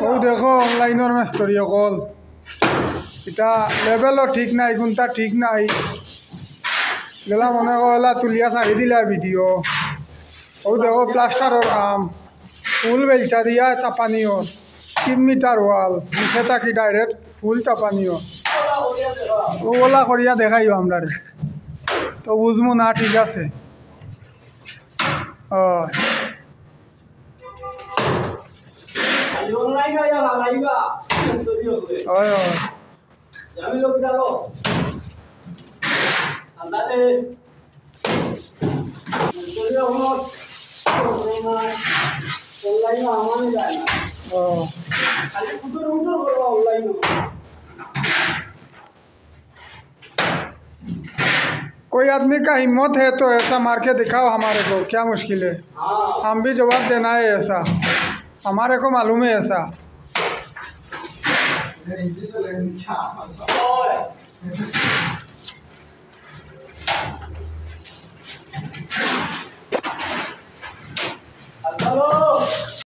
ও দেখো অনলাইনের মাস্টরি অকল এটা লেভেলও ঠিক নাই কোনটা ঠিক নাই গেলা মনে করলা তুলিয়া ছাড়ি দিলা ভিডিও ও দেখো প্লাস্টারের কাম ফুল বেলচা দিয়া চাপানিও 3 মিটার ওয়াল নিচে থাকি ডাইরেক্ট ফুল চাপানিও ওলা করিয়া দেখাইও আমরা তো বুঝবো না ঠিক আছে कोई आदमी का हिम्मत है तो ऐसा मार के दिखाओ हमारे को, क्या मुश्किल है। हम भी जवाब देना है ऐसा, हमारे को मालूम है ऐसा।